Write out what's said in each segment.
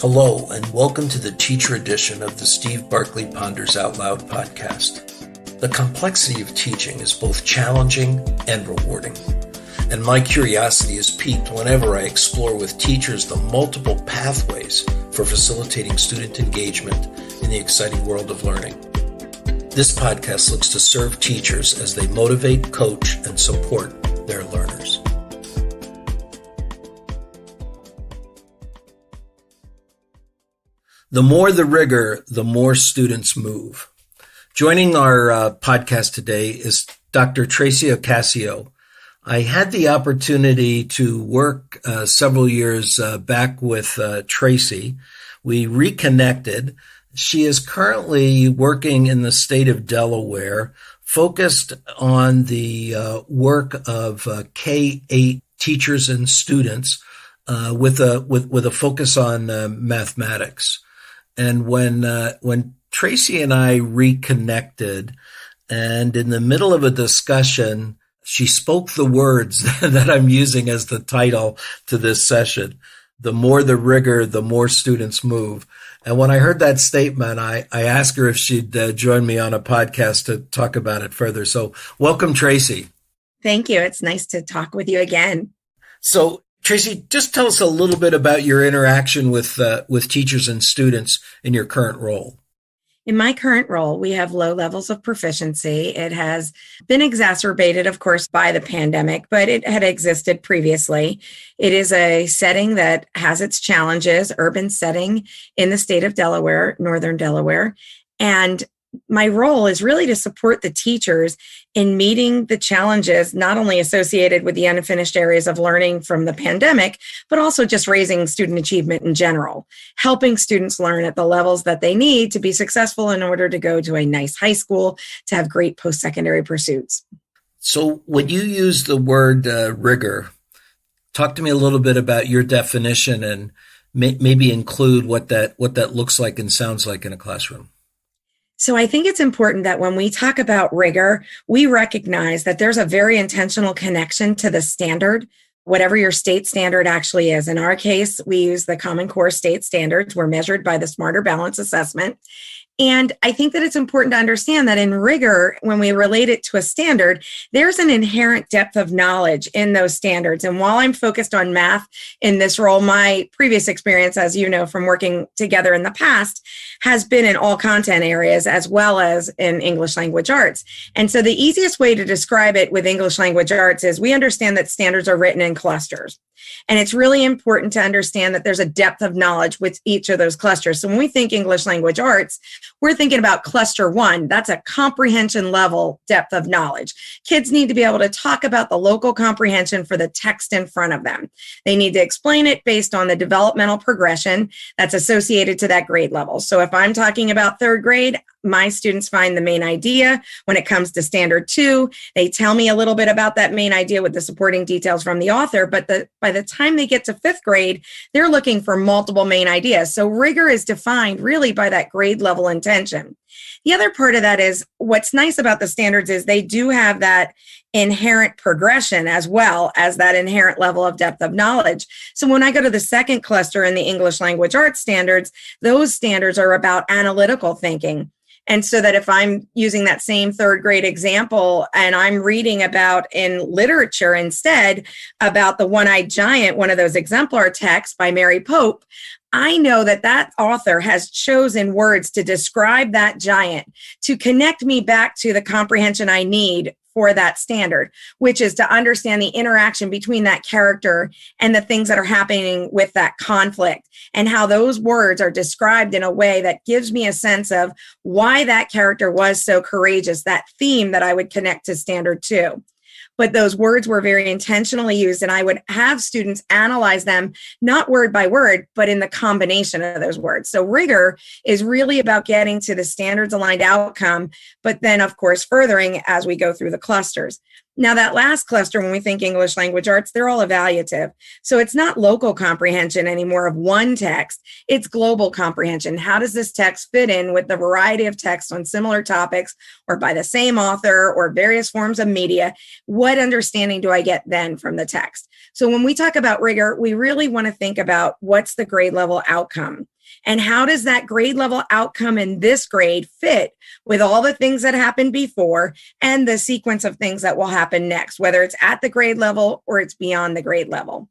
Hello, and welcome to the teacher edition of the Steve Barkley Ponders Out Loud podcast. The complexity of teaching is both challenging and rewarding, and my curiosity is piqued whenever I explore with teachers the multiple pathways for facilitating student engagement in the exciting world of learning. This podcast looks to serve teachers as they motivate, coach, and support their learners. The more the rigor, the more students move. Joining our podcast today is Dr. Tracy Ocasio. I had the opportunity to work several years back with Tracy. We reconnected. She is currently working in the state of Delaware, focused on the work of K-8 teachers and students with a focus on mathematics. And when Tracy and I reconnected, and in the middle of a discussion, she spoke the words that I'm using as the title to this session: the more the rigor, the more students move. And when I heard that statement, I asked her if she'd join me on a podcast to talk about it further. So welcome, Tracy. Thank you. It's nice to talk with you again. So Tracy, just tell us a little bit about your interaction with teachers and students in your current role. In my current role, we have low levels of proficiency. It has been exacerbated, of course, by the pandemic, but it had existed previously. It is a setting that has its challenges, urban setting in the state of Delaware, northern Delaware. And my role is really to support the teachers in meeting the challenges, not only associated with the unfinished areas of learning from the pandemic, but also just raising student achievement in general, helping students learn at the levels that they need to be successful in order to go to a nice high school, to have great post-secondary pursuits. So when you use the word rigor, talk to me a little bit about your definition and maybe include what that looks like and sounds like in a classroom. So I think it's important that when we talk about rigor, we recognize that there's a very intentional connection to the standard, whatever your state standard actually is. In our case, we use the Common Core state standards. We're measured by the Smarter Balance Assessment. And I think that it's important to understand that in rigor, when we relate it to a standard, there's an inherent depth of knowledge in those standards. And while I'm focused on math in this role, my previous experience, as you know, from working together in the past, has been in all content areas as well as in English language arts. And so the easiest way to describe it with English language arts is we understand that standards are written in clusters. And it's really important to understand that there's a depth of knowledge with each of those clusters. So when we think English language arts, we're thinking about cluster one. That's a comprehension level depth of knowledge. Kids need to be able to talk about the local comprehension for the text in front of them. They need to explain it based on the developmental progression that's associated to that grade level. So if I'm talking about third grade, my students find the main idea. When it comes to standard 2, they tell me a little bit about that main idea with the supporting details from the author. But by the time they get to 5th grade, they're looking for multiple main ideas. So rigor is defined really by that grade level intention. The other part of that is what's nice about the standards is they do have that inherent progression as well as that inherent level of depth of knowledge. So when I go to the second cluster in the English language arts standards, those standards are about analytical thinking. And so that if I'm using that same third grade example and I'm reading about in literature instead about the One-Eyed Giant, one of those exemplar texts by Mary Pope, I know that that author has chosen words to describe that giant to connect me back to the comprehension I need for that standard, which is to understand the interaction between that character and the things that are happening with that conflict and how those words are described in a way that gives me a sense of why that character was so courageous, that theme that I would connect to standard 2. But those words were very intentionally used, and I would have students analyze them, not word by word, but in the combination of those words. So rigor is really about getting to the standards aligned outcome, but then, of course, furthering as we go through the clusters. Now, that last cluster, when we think English language arts, they're all evaluative. So it's not local comprehension anymore of one text. It's global comprehension. How does this text fit in with the variety of texts on similar topics or by the same author or various forms of media? What understanding do I get then from the text? So when we talk about rigor, we really want to think about what's the grade level outcome. And how does that grade level outcome in this grade fit with all the things that happened before and the sequence of things that will happen next, whether it's at the grade level or it's beyond the grade level?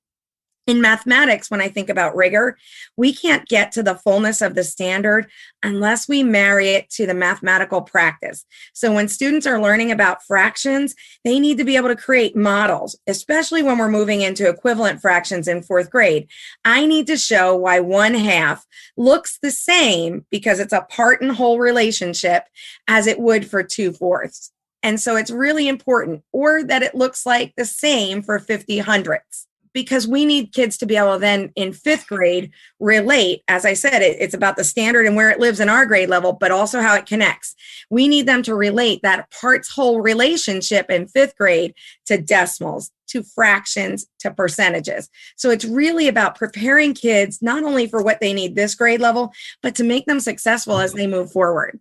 In mathematics, when I think about rigor, we can't get to the fullness of the standard unless we marry it to the mathematical practice. So when students are learning about fractions, they need to be able to create models, especially when we're moving into equivalent fractions in fourth grade. I need to show why 1/2 looks the same because it's a part and whole relationship as it would for 2/4. And so it's really important, or that it looks like the same for 50 hundredths. Because we need kids to be able to then in fifth grade relate. As I said, it's about the standard and where it lives in our grade level, but also how it connects. We need them to relate that parts whole relationship in fifth grade to decimals, to fractions, to percentages. So it's really about preparing kids not only for what they need this grade level, but to make them successful as they move forward.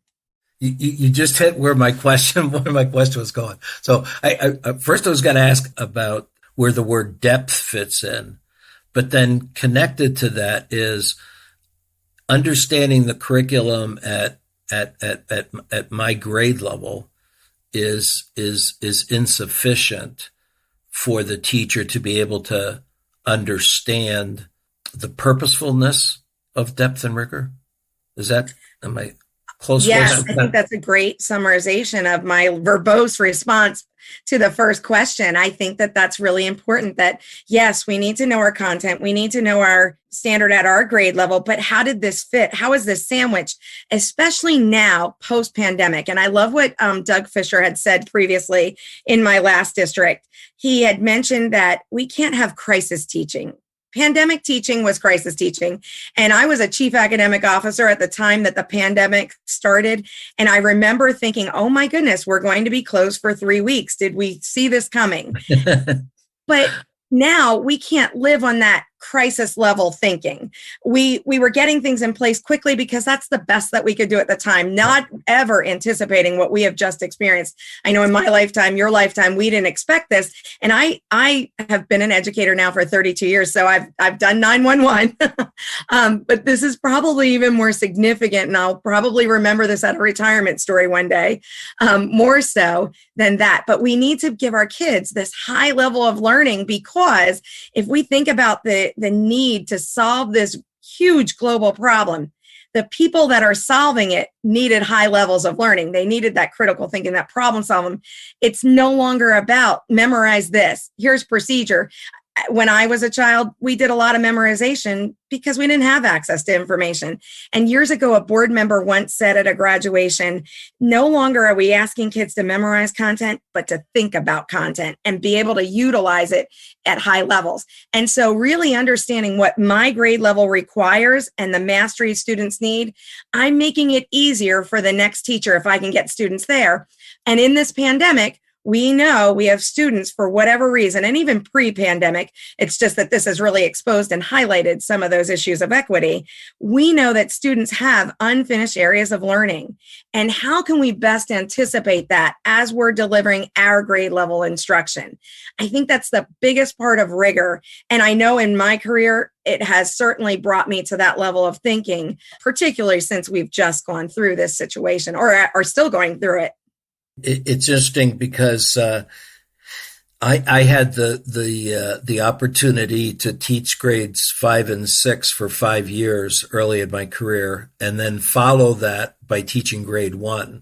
You just hit where my question was going. So I first I was going to ask about where the word depth fits in. But then connected to that is understanding the curriculum at my grade level is insufficient for the teacher to be able to understand the purposefulness of depth and rigor. Am I close? Yes, I think that's a great summarization of my verbose response to the first question. I think that that's really important, that yes, we need to know our content. We need to know our standard at our grade level, but how did this fit? How is this sandwiched, especially now post-pandemic? And I love what Doug Fisher had said previously in my last district. He had mentioned that we can't have crisis teaching. Pandemic teaching was crisis teaching. And I was a chief academic officer at the time that the pandemic started. And I remember thinking, oh my goodness, we're going to be closed for 3 weeks. Did we see this coming? But now we can't live on that crisis level thinking. We were getting things in place quickly because that's the best that we could do at the time, not ever anticipating what we have just experienced. I know in my lifetime, your lifetime, we didn't expect this. And I have been an educator now for 32 years, so I've done 911. But this is probably even more significant, and I'll probably remember this at a retirement story one day, more so than that. But we need to give our kids this high level of learning, because if we think about the need to solve this huge global problem, the people that are solving it needed high levels of learning. They needed that critical thinking, that problem solving. It's no longer about memorize this. Here's procedure. When I was a child, we did a lot of memorization because we didn't have access to information. And years ago, a board member once said at a graduation, no longer are we asking kids to memorize content, but to think about content and be able to utilize it at high levels. And so really understanding what my grade level requires and the mastery students need, I'm making it easier for the next teacher if I can get students there. And in this pandemic, we know we have students for whatever reason, and even pre-pandemic, it's just that this has really exposed and highlighted some of those issues of equity. We know that students have unfinished areas of learning. And how can we best anticipate that as we're delivering our grade level instruction? I think that's the biggest part of rigor. And I know in my career, it has certainly brought me to that level of thinking, particularly since we've just gone through this situation or are still going through it. It's interesting because I had the opportunity to teach grades 5 and 6 for 5 years early in my career, and then follow that by teaching grade 1.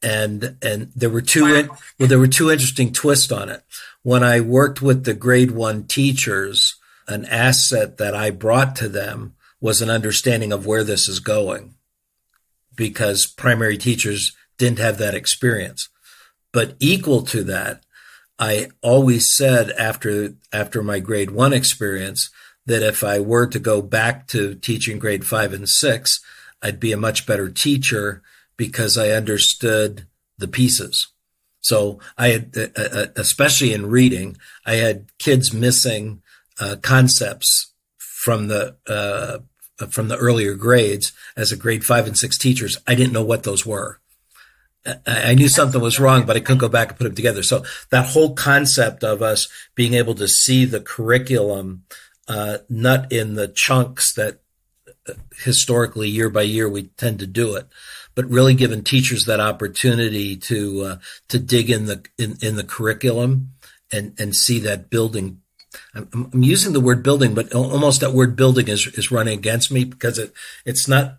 And there were two interesting twists on it. When I worked with the grade 1 teachers, an asset that I brought to them was an understanding of where this is going, because primary teachers didn't have that experience. But equal to that, I always said after my grade 1 experience that if I were to go back to teaching grade 5 and 6, I'd be a much better teacher because I understood the pieces. So I had, especially in reading, I had kids missing concepts from the earlier grades as a grade 5 and 6 teachers. I didn't know what those were. I knew something was wrong, but I couldn't go back and put them together. So that whole concept of us being able to see the curriculum, not in the chunks that historically year by year we tend to do it, but really giving teachers that opportunity to dig in the curriculum and see that building. I'm using the word building, but almost that word building is running against me because it's not.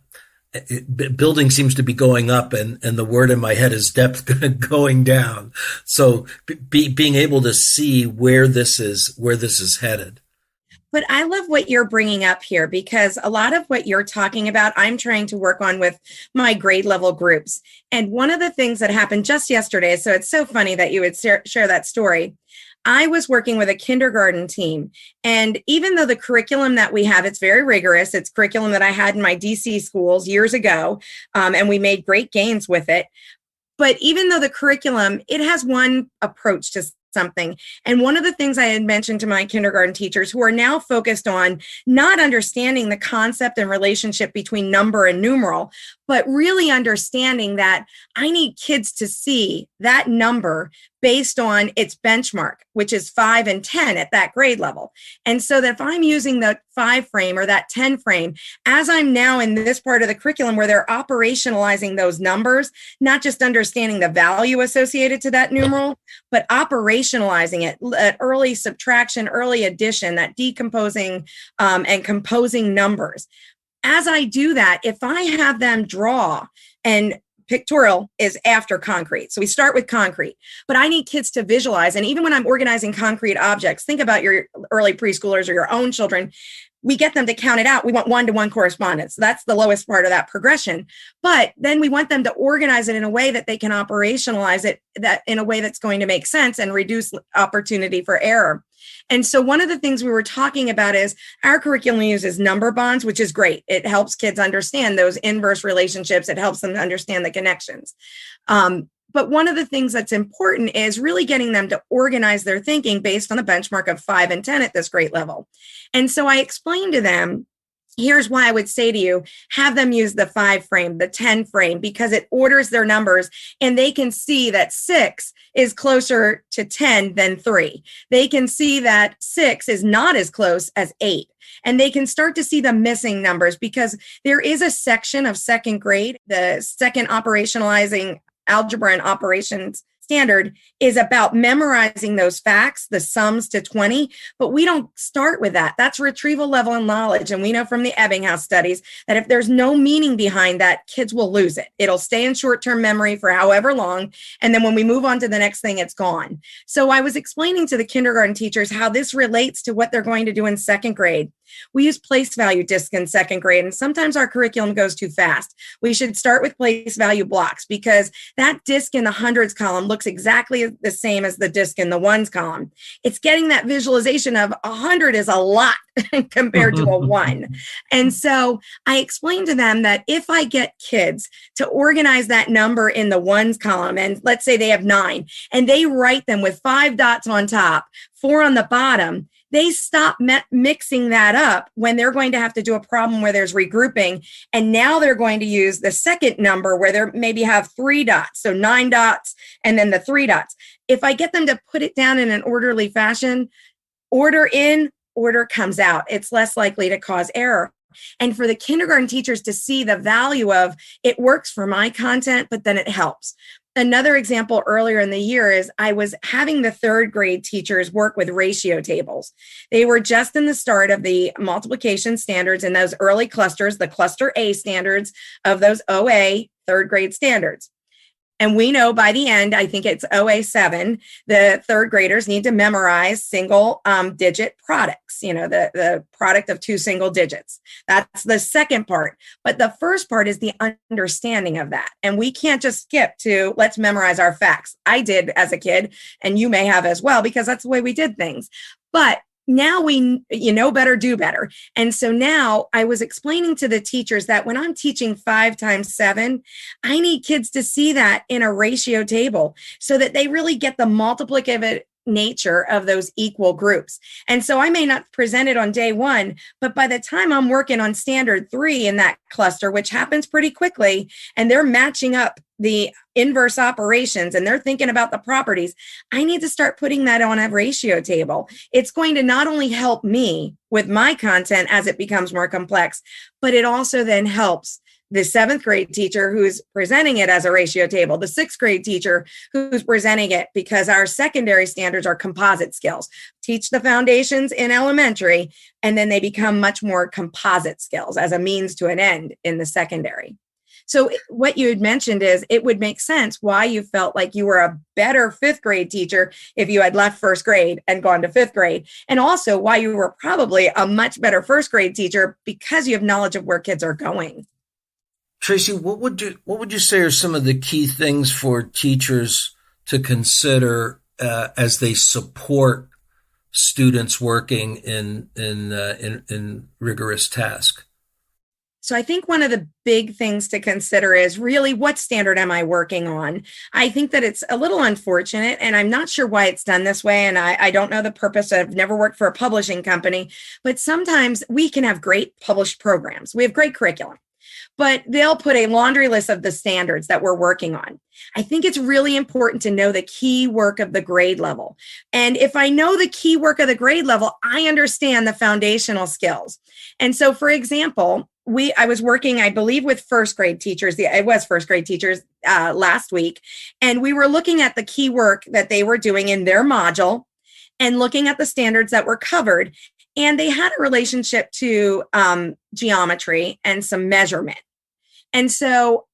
Building seems to be going up, and the word in my head is depth going down. So being able to see where this is headed. But I love what you're bringing up here, because a lot of what you're talking about, I'm trying to work on with my grade level groups. And one of the things that happened just yesterday, so it's so funny that you would share that story. I was working with a kindergarten team. And even though the curriculum that we have, it's very rigorous, it's curriculum that I had in my DC schools years ago, and we made great gains with it. But even though the curriculum, it has one approach to something. And one of the things I had mentioned to my kindergarten teachers who are now focused on not understanding the concept and relationship between number and numeral, but really understanding that I need kids to see that number based on its benchmark, which is 5 and 10 at that grade level. And so that if I'm using the 5 frame or that 10 frame, as I'm now in this part of the curriculum where they're operationalizing those numbers, not just understanding the value associated to that numeral, but operationalizing it, early subtraction, early addition, that decomposing and composing numbers. As I do that, if I have them draw, and pictorial is after concrete. So we start with concrete, but I need kids to visualize. And even when I'm organizing concrete objects, think about your early preschoolers or your own children. We get them to count it out. We want one-to-one correspondence. That's the lowest part of that progression. But then we want them to organize it in a way that they can operationalize it that in a way that's going to make sense and reduce opportunity for error. And so one of the things we were talking about is our curriculum uses number bonds, which is great. It helps kids understand those inverse relationships. It helps them understand the connections. But one of the things that's important is really getting them to organize their thinking based on the benchmark of 5 and 10 at this grade level. And so I explained to them, here's why I would say to you, have them use the 5 frame, the 10 frame, because it orders their numbers and they can see that 6 is closer to 10 than 3. They can see that 6 is not as close as 8. And they can start to see the missing numbers because there is a section of second grade, the second operationalizing algebra and operations standard is about memorizing those facts, the sums to 20, but we don't start with that. That's retrieval level of knowledge. And we know from the Ebbinghaus studies that if there's no meaning behind that, kids will lose it. It'll stay in short-term memory for however long. And then when we move on to the next thing, it's gone. So I was explaining to the kindergarten teachers how this relates to what they're going to do in second grade. We use place value disc in second grade, and sometimes our curriculum goes too fast. We should start with place value blocks because that disc in the hundreds column looks exactly the same as the disc in the ones column. It's getting that visualization of 100 is a lot compared to a 1. And so I explained to them that if I get kids to organize that number in the ones column, and let's say they have 9, and they write them with 5 dots on top, 4 on the bottom, they stop mixing that up when they're going to have to do a problem where there's regrouping. And now they're going to use the second number where they maybe have 3 dots. So 9 dots and then the 3 dots. If I get them to put it down in an orderly fashion, order in, order comes out. It's less likely to cause error. And for the kindergarten teachers to see the value of it works for my content, but then it helps. Another example earlier in the year is I was having the third grade teachers work with ratio tables. They were just in the start of the multiplication standards in those early clusters, the cluster A standards of those OA third grade standards. And we know by the end, I think it's OA7, the third graders need to memorize single digit products, the product of 2 single digits. That's the second part. But the first part is the understanding of that. And we can't just skip to let's memorize our facts. I did as a kid, and you may have as well, because that's the way we did things. But now you know better, do better. And so now I was explaining to the teachers that when I'm teaching 5 times 7, I need kids to see that in a ratio table so that they really get the multiplicative nature of those equal groups. And so I may not present it on day 1, but by the time I'm working on standard 3 in that cluster, which happens pretty quickly, and they're matching up the inverse operations and they're thinking about the properties, I need to start putting that on a ratio table. It's going to not only help me with my content as it becomes more complex, but it also then helps the 7th grade teacher who's presenting it as a ratio table, the 6th grade teacher who's presenting it, because our secondary standards are composite skills. Teach the foundations in elementary, and then they become much more composite skills as a means to an end in the secondary. So what you had mentioned is it would make sense why you felt like you were a better 5th grade teacher if you had left 1st grade and gone to 5th grade. And also why you were probably a much better 1st grade teacher because you have knowledge of where kids are going. Tracy, what would you say are some of the key things for teachers to consider as they support students working in rigorous tasks? So I think one of the big things to consider is really what standard am I working on? I think that it's a little unfortunate, and I'm not sure why it's done this way. And I don't know the purpose. I've never worked for a publishing company, but sometimes we can have great published programs. We have great curriculum, but they'll put a laundry list of the standards that we're working on. I think it's really important to know the key work of the grade level. And if I know the key work of the grade level, I understand the foundational skills. And so, for example, I was working, I believe, with 1st grade teachers. It was 1st grade teachers last week. And we were looking at the key work that they were doing in their module and looking at the standards that were covered. And they had a relationship to geometry and some measurement. And so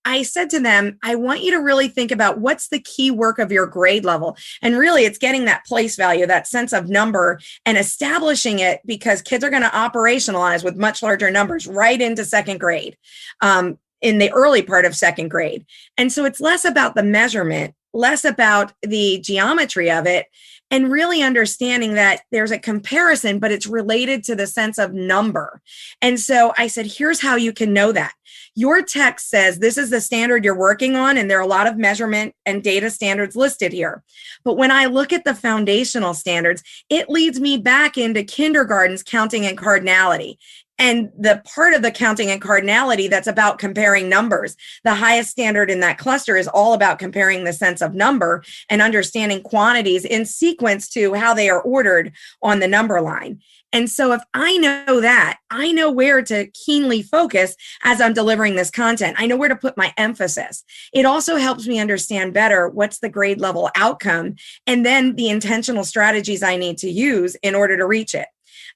I said to them, I want you to really think about what's the key work of your grade level. And really, it's getting that place value, that sense of number, and establishing it, because kids are going to operationalize with much larger numbers right into 2nd grade, in the early part of 2nd grade. And so it's less about the measurement, less about the geometry of it, and really understanding that there's a comparison, but it's related to the sense of number. And so I said, here's how you can know that. Your text says this is the standard you're working on, and there are a lot of measurement and data standards listed here. But when I look at the foundational standards, it leads me back into kindergarten's counting and cardinality. And the part of the counting and cardinality that's about comparing numbers, the highest standard in that cluster is all about comparing the sense of number and understanding quantities in sequence to how they are ordered on the number line. And so if I know that, I know where to keenly focus as I'm delivering this content. I know where to put my emphasis. It also helps me understand better what's the grade level outcome and then the intentional strategies I need to use in order to reach it.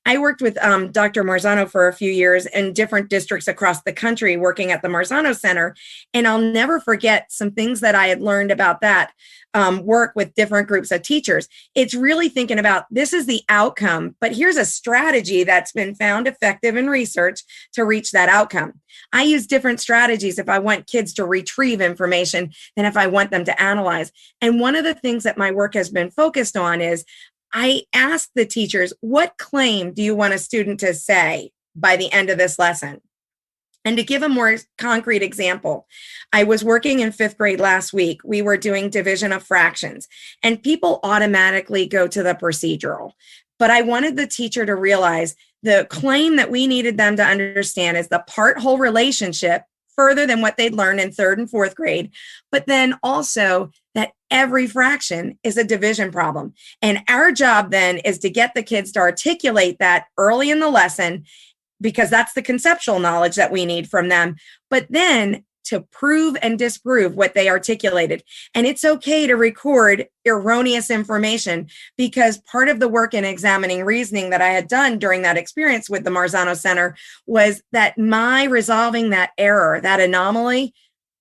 I worked with Dr. Marzano for a few years in different districts across the country working at the Marzano Center. And I'll never forget some things that I had learned about that work with different groups of teachers. It's really thinking about this is the outcome, but here's a strategy that's been found effective in research to reach that outcome. I use different strategies if I want kids to retrieve information than if I want them to analyze. And one of the things that my work has been focused on is I ask the teachers, what claim do you want a student to say by the end of this lesson? And to give a more concrete example, I was working in 5th grade last week. We were doing division of fractions, and people automatically go to the procedural. But I wanted the teacher to realize the claim that we needed them to understand is the part-whole relationship further than what they'd learned in 3rd and 4th grade, but then also that every fraction is a division problem. And our job then is to get the kids to articulate that early in the lesson, because that's the conceptual knowledge that we need from them, but then to prove and disprove what they articulated. And it's okay to record erroneous information, because part of the work in examining reasoning that I had done during that experience with the Marzano Center was that my resolving that error, that anomaly,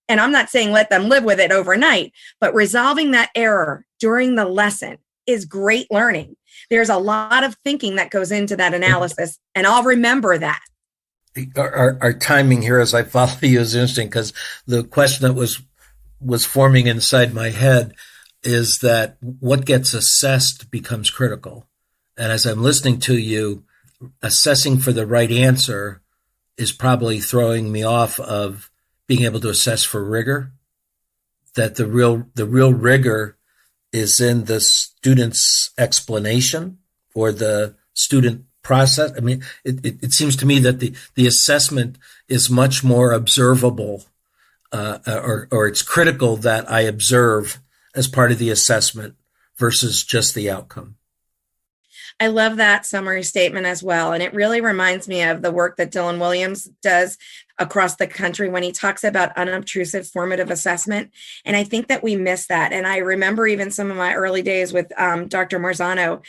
and I'm not saying let them live with it overnight, but resolving that error during the lesson is great learning. There's a lot of thinking that goes into that analysis, and I'll remember that. Our timing here as I follow you is interesting, because the question that was forming inside my head is that what gets assessed becomes critical. And as I'm listening to you, assessing for the right answer is probably throwing me off of being able to assess for rigor, that the real rigor is in the student's explanation or the student process. I mean, it seems to me that the assessment is much more observable, or it's critical that I observe as part of the assessment versus just the outcome. I love that summary statement as well. And it really reminds me of the work that Dylan Williams does across the country when he talks about unobtrusive formative assessment. And I think that we miss that. And I remember even some of my early days with Dr. Marzano,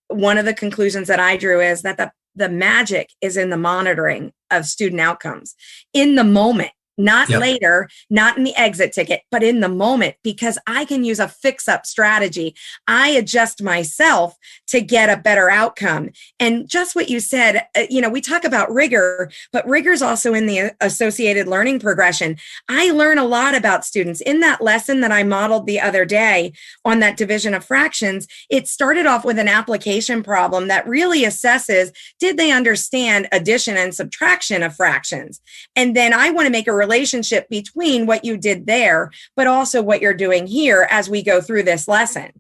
one of the conclusions that I drew is that the magic is in the monitoring of student outcomes in the moment. Not Yep. later, not in the exit ticket, but in the moment, because I can use a fix-up strategy. I adjust myself to get a better outcome. And just what you said, we talk about rigor, but rigor is also in the associated learning progression. I learn a lot about students. In that lesson that I modeled the other day on that division of fractions, it started off with an application problem that really assesses, did they understand addition and subtraction of fractions? And then I want to make a relationship between what you did there, but also what you're doing here as we go through this lesson.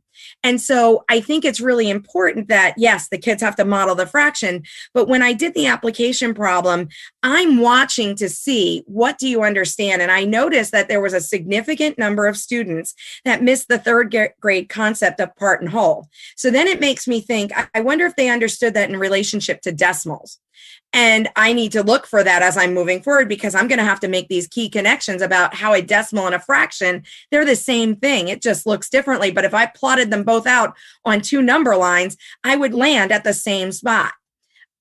And so I think it's really important that, yes, the kids have to model the fraction, but when I did the application problem, I'm watching to see, what do you understand? And I noticed that there was a significant number of students that missed the third grade concept of part and whole. So then it makes me think, I wonder if they understood that in relationship to decimals. And I need to look for that as I'm moving forward, because I'm going to have to make these key connections about how a decimal and a fraction, they're the same thing. It just looks differently. But if I plotted them both out on two number lines, I would land at the same spot.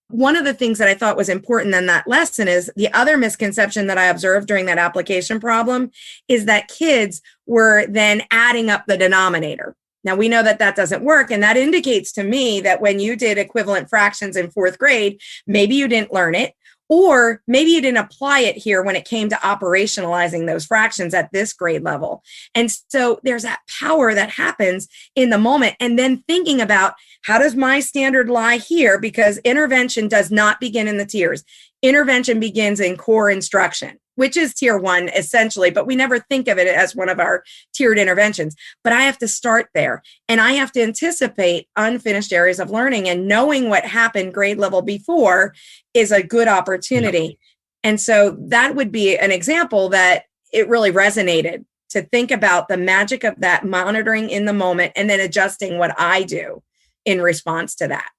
One of the things that I thought was important in that lesson is the other misconception that I observed during that application problem is that kids were then adding up the denominator. Now, we know that that doesn't work, and that indicates to me that when you did equivalent fractions in fourth grade, maybe you didn't learn it, or maybe you didn't apply it here when it came to operationalizing those fractions at this grade level. And so there's that power that happens in the moment, and then thinking about, how does my standard lie here? Because intervention does not begin in the tiers. Intervention begins in core instruction, which is tier one essentially, but we never think of it as one of our tiered interventions. But I have to start there, and I have to anticipate unfinished areas of learning, and knowing what happened grade level before is a good opportunity. Yep. And so that would be an example that it really resonated, to think about the magic of that monitoring in the moment and then adjusting what I do in response to that.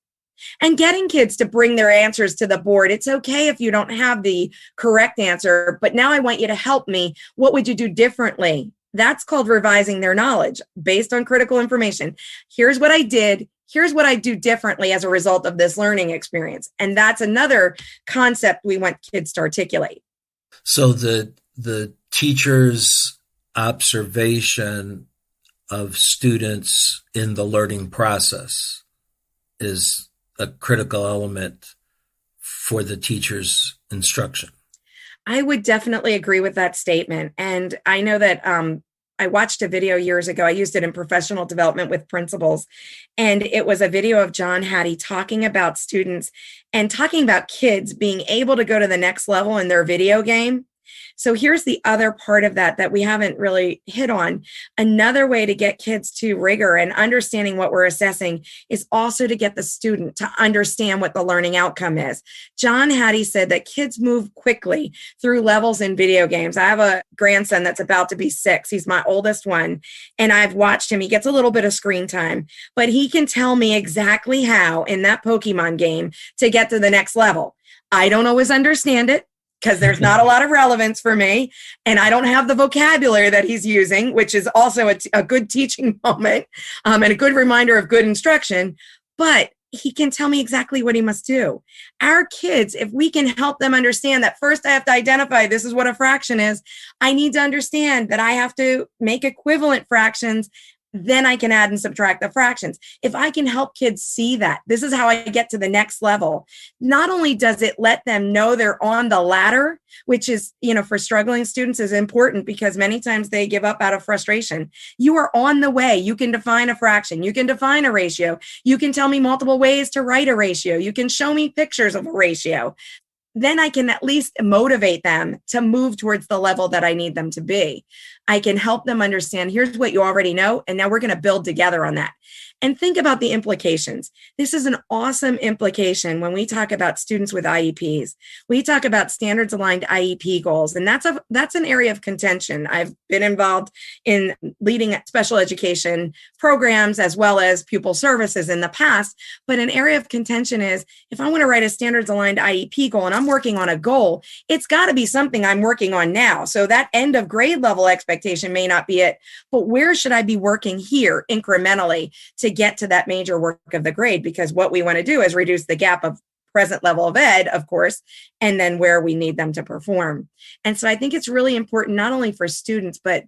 And getting kids to bring their answers to the board. It's okay if you don't have the correct answer, but now I want you to help me. What would you do differently? That's called revising their knowledge based on critical information. Here's what I did. Here's what I do differently as a result of this learning experience. And that's another concept we want kids to articulate. So the teacher's observation of students in the learning process is a critical element for the teacher's instruction. I would definitely agree with that statement. And I know that I watched a video years ago. I used it in professional development with principals. And it was a video of John Hattie talking about students and talking about kids being able to go to the next level in their video game. So here's the other part of that we haven't really hit on. Another way to get kids to rigor and understanding what we're assessing is also to get the student to understand what the learning outcome is. John Hattie said that kids move quickly through levels in video games. I have a grandson that's about to be 6. He's my oldest one, and I've watched him. He gets a little bit of screen time, but he can tell me exactly how in that Pokemon game to get to the next level. I don't always understand it, because there's not a lot of relevance for me, and I don't have the vocabulary that he's using, which is also a good teaching moment and a good reminder of good instruction, but he can tell me exactly what he must do. Our kids, if we can help them understand that first I have to identify this is what a fraction is, I need to understand that I have to make equivalent fractions then I can add and subtract the fractions. If I can help kids see that, this is how I get to the next level. Not only does it let them know they're on the ladder, which is, for struggling students is important because many times they give up out of frustration. You are on the way. You can define a fraction. You can define a ratio. You can tell me multiple ways to write a ratio. You can show me pictures of a ratio. Then I can at least motivate them to move towards the level that I need them to be. I can help them understand, here's what you already know, and now we're going to build together on that. And think about the implications. This is an awesome implication when we talk about students with IEPs. We talk about standards aligned IEP goals, and that's an area of contention. I've been involved in leading special education programs as well as pupil services in the past, but an area of contention is if I want to write a standards aligned IEP goal and I'm working on a goal, it's got to be something I'm working on now. So that end of grade level expectation may not be it, but where should I be working here incrementally to get to that major work of the grade? Because what we want to do is reduce the gap of present level of ed, of course, and then where we need them to perform. And so I think it's really important, not only for students, but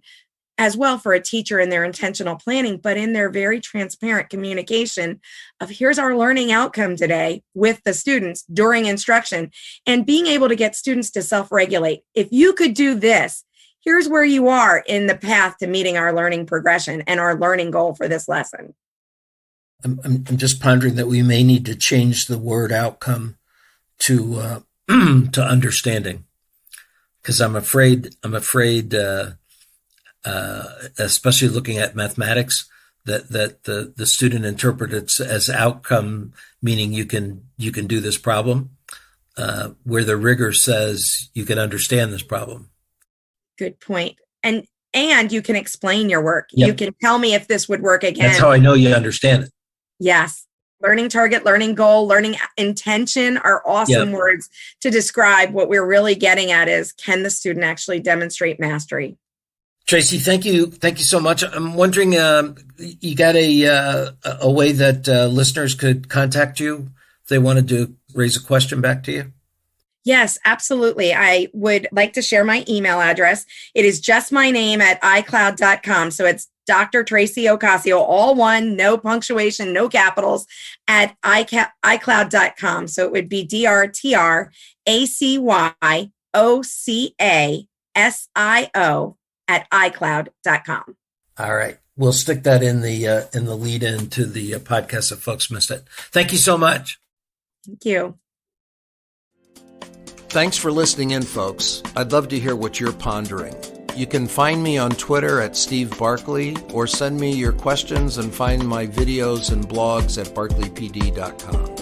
as well for a teacher in their intentional planning, but in their very transparent communication of here's our learning outcome today with the students during instruction, and being able to get students to self-regulate. If you could do this, here's where you are in the path to meeting our learning progression and our learning goal for this lesson. I'm just pondering that we may need to change the word outcome to to understanding, because I'm afraid, especially looking at mathematics, that the student interprets it as outcome, meaning you can do this problem, where the rigor says you can understand this problem. Good point. And you can explain your work. Yep. You can tell me if this would work again. That's how I know you understand it. Yes. Learning target, learning goal, learning intention are awesome words to describe what we're really getting at is, can the student actually demonstrate mastery? Tracy, thank you so much. I'm wondering, you got a way that listeners could contact you if they wanted to raise a question back to you? Yes, absolutely. I would like to share my email address. It is just my name at iCloud.com. So it's Dr. Tracy Ocasio, all one, no punctuation, no capitals, at iCloud.com. So it would be DRTRACYOCASIO at iCloud.com. All right. We'll stick that in the lead in to the podcast if folks missed it. Thank you so much. Thank you. Thanks for listening in, folks. I'd love to hear what you're pondering. You can find me on Twitter at Steve Barkley, or send me your questions and find my videos and blogs at barkleypd.com.